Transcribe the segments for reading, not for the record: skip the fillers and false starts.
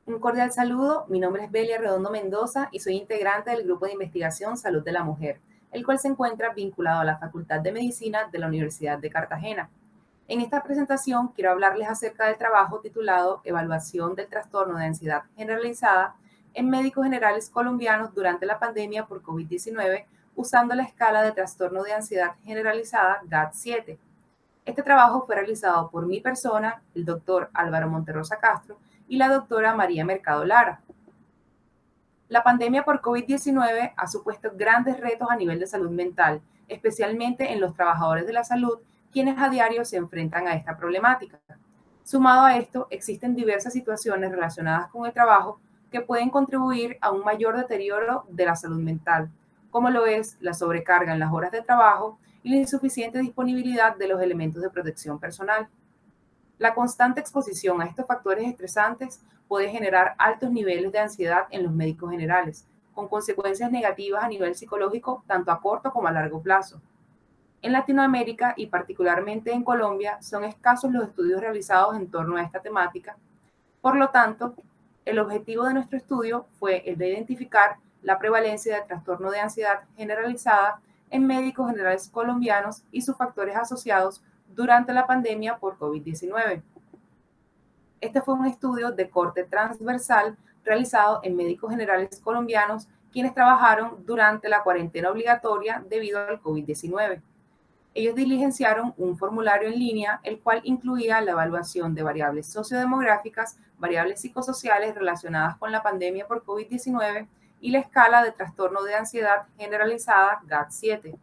Un cordial saludo, mi nombre es Belia Redondo Mendoza y soy integrante del Grupo de Investigación Salud de la Mujer, el cual se encuentra vinculado a la Facultad de Medicina de la Universidad de Cartagena. En esta presentación quiero hablarles acerca del trabajo titulado Evaluación del trastorno de ansiedad generalizada en médicos generales colombianos durante la pandemia por COVID-19 usando la escala de trastorno de ansiedad generalizada GAD-7. Este trabajo fue realizado por mi persona, el doctor Álvaro Monterrosa Castro y la doctora María Mercado Lara. La pandemia por COVID-19 ha supuesto grandes retos a nivel de salud mental, especialmente en los trabajadores de la salud, quienes a diario se enfrentan a esta problemática. Sumado a esto, existen diversas situaciones relacionadas con el trabajo que pueden contribuir a un mayor deterioro de la salud mental, como lo es la sobrecarga en las horas de trabajo y la insuficiente disponibilidad de los elementos de protección personal. La constante exposición a estos factores estresantes puede generar altos niveles de ansiedad en los médicos generales, con consecuencias negativas a nivel psicológico tanto a corto como a largo plazo. En Latinoamérica y particularmente en Colombia son escasos los estudios realizados en torno a esta temática. Por lo tanto, el objetivo de nuestro estudio fue el de identificar la prevalencia del trastorno de ansiedad generalizada en médicos generales colombianos y sus factores asociados durante la pandemia por COVID-19. Este fue un estudio de corte transversal realizado en médicos generales colombianos quienes trabajaron durante la cuarentena obligatoria debido al COVID-19. Ellos diligenciaron un formulario en línea, el cual incluía la evaluación de variables sociodemográficas, variables psicosociales relacionadas con la pandemia por COVID-19 y la escala de trastorno de ansiedad generalizada GAD-7.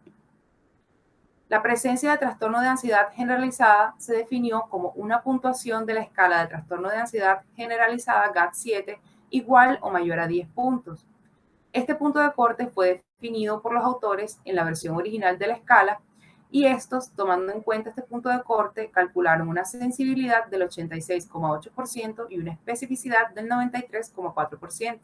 La presencia de trastorno de ansiedad generalizada se definió como una puntuación de la escala de trastorno de ansiedad generalizada GAD-7 igual o mayor a 10 puntos. Este punto de corte fue definido por los autores en la versión original de la escala y estos, tomando en cuenta este punto de corte, calcularon una sensibilidad del 86,8% y una especificidad del 93,4%.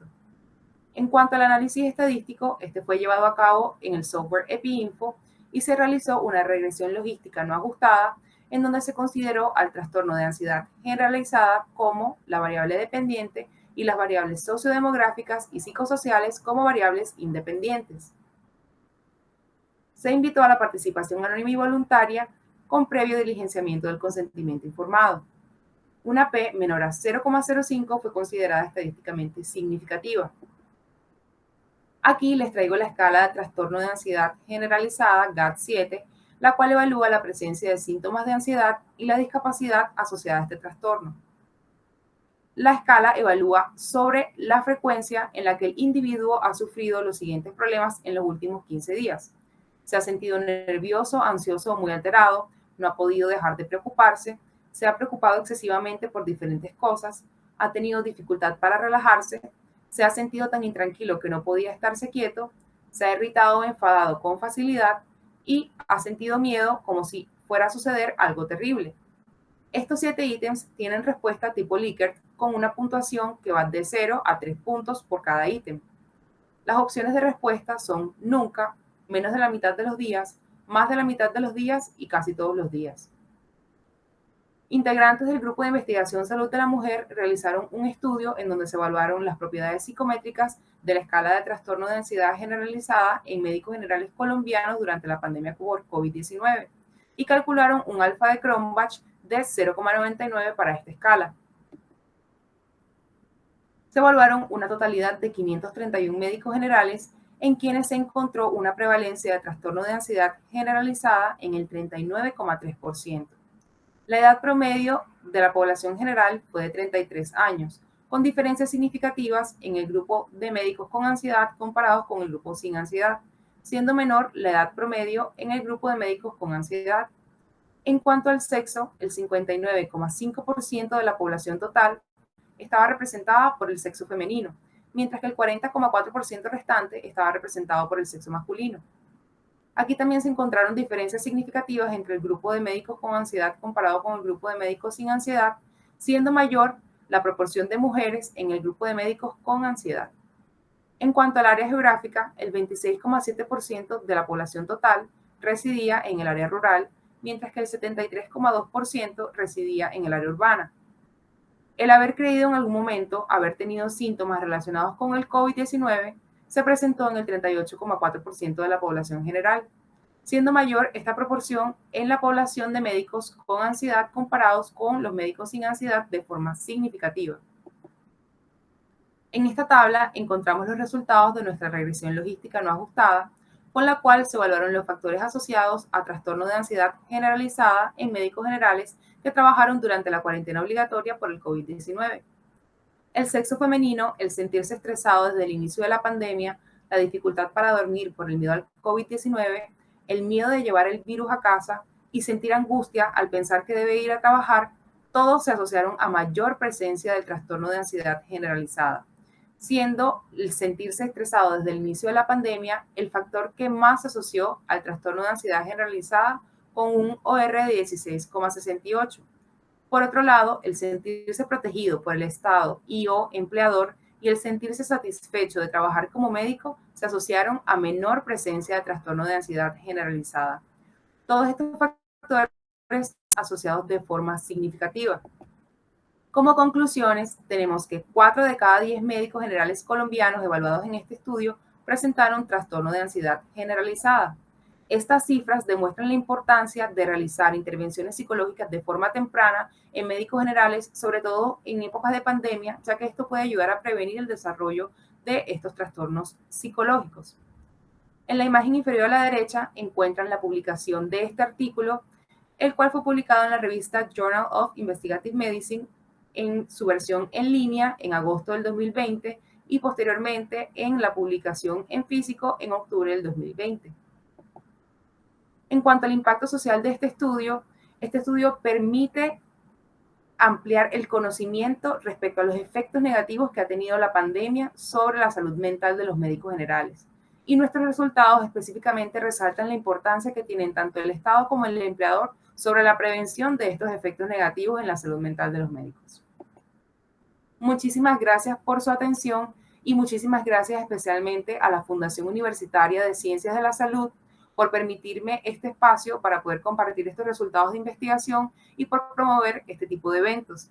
En cuanto al análisis estadístico, este fue llevado a cabo en el software EpiInfo y se realizó una regresión logística no ajustada en donde se consideró al trastorno de ansiedad generalizada como la variable dependiente y las variables sociodemográficas y psicosociales como variables independientes. Se invitó a la participación anónima y voluntaria con previo diligenciamiento del consentimiento informado. Una P menor a 0,05 fue considerada estadísticamente significativa. Aquí les traigo la escala de trastorno de ansiedad generalizada GAD-7, la cual evalúa la presencia de síntomas de ansiedad y la discapacidad asociada a este trastorno. La escala evalúa sobre la frecuencia en la que el individuo ha sufrido los siguientes problemas en los últimos 15 días. Se ha sentido nervioso, ansioso o muy alterado, no ha podido dejar de preocuparse, se ha preocupado excesivamente por diferentes cosas, ha tenido dificultad para relajarse, se ha sentido tan intranquilo que no podía estarse quieto, se ha irritado o enfadado con facilidad y ha sentido miedo como si fuera a suceder algo terrible. Estos 7 ítems tienen respuesta tipo Likert con una puntuación que va de 0 a 3 puntos por cada ítem. Las opciones de respuesta son nunca, menos de la mitad de los días, más de la mitad de los días y casi todos los días. Integrantes del Grupo de Investigación Salud de la Mujer realizaron un estudio en donde se evaluaron las propiedades psicométricas de la escala de trastorno de ansiedad generalizada en médicos generales colombianos durante la pandemia por COVID-19 y calcularon un alfa de Cronbach de 0,99 para esta escala. Se evaluaron una totalidad de 531 médicos generales en quienes se encontró una prevalencia de trastorno de ansiedad generalizada en el 39,3%. La edad promedio de la población general fue de 33 años, con diferencias significativas en el grupo de médicos con ansiedad comparados con el grupo sin ansiedad, siendo menor la edad promedio en el grupo de médicos con ansiedad. En cuanto al sexo, el 59,5% de la población total estaba representada por el sexo femenino, mientras que el 40,4% restante estaba representado por el sexo masculino. Aquí también se encontraron diferencias significativas entre el grupo de médicos con ansiedad comparado con el grupo de médicos sin ansiedad, siendo mayor la proporción de mujeres en el grupo de médicos con ansiedad. En cuanto al área geográfica, el 26,7% de la población total residía en el área rural, mientras que el 73,2% residía en el área urbana. El haber creído en algún momento haber tenido síntomas relacionados con el COVID-19 se presentó en el 38,4% de la población general, siendo mayor esta proporción en la población de médicos con ansiedad comparados con los médicos sin ansiedad de forma significativa. En esta tabla encontramos los resultados de nuestra regresión logística no ajustada, con la cual se evaluaron los factores asociados a trastorno de ansiedad generalizada en médicos generales que trabajaron durante la cuarentena obligatoria por el COVID-19. El sexo femenino, el sentirse estresado desde el inicio de la pandemia, la dificultad para dormir por el miedo al COVID-19, el miedo de llevar el virus a casa y sentir angustia al pensar que debe ir a trabajar, todos se asociaron a mayor presencia del trastorno de ansiedad generalizada, siendo el sentirse estresado desde el inicio de la pandemia el factor que más se asoció al trastorno de ansiedad generalizada con un OR de 16,68. Por otro lado, el sentirse protegido por el Estado y o empleador y el sentirse satisfecho de trabajar como médico se asociaron a menor presencia de trastorno de ansiedad generalizada. Todos estos factores asociados de forma significativa. Como conclusiones, tenemos que 4 de cada 10 médicos generales colombianos evaluados en este estudio presentaron trastorno de ansiedad generalizada. Estas cifras demuestran la importancia de realizar intervenciones psicológicas de forma temprana en médicos generales, sobre todo en épocas de pandemia, ya que esto puede ayudar a prevenir el desarrollo de estos trastornos psicológicos. En la imagen inferior a la derecha encuentran la publicación de este artículo, el cual fue publicado en la revista Journal of Investigative Medicine en su versión en línea en agosto del 2020 y posteriormente en la publicación en físico en octubre del 2020. En cuanto al impacto social de este estudio permite ampliar el conocimiento respecto a los efectos negativos que ha tenido la pandemia sobre la salud mental de los médicos generales. Y nuestros resultados específicamente resaltan la importancia que tienen tanto el Estado como el empleador sobre la prevención de estos efectos negativos en la salud mental de los médicos. Muchísimas gracias por su atención y muchísimas gracias especialmente a la Fundación Universitaria de Ciencias de la Salud por permitirme este espacio para poder compartir estos resultados de investigación y por promover este tipo de eventos.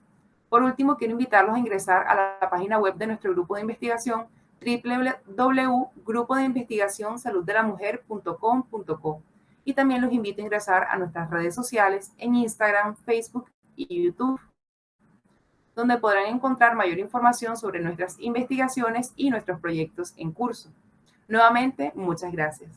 Por último, quiero invitarlos a ingresar a la página web de nuestro grupo de investigación www.grupodeinvestigacionsaluddelamujer.com.co y también los invito a ingresar a nuestras redes sociales en Instagram, Facebook y YouTube, donde podrán encontrar mayor información sobre nuestras investigaciones y nuestros proyectos en curso. Nuevamente, muchas gracias.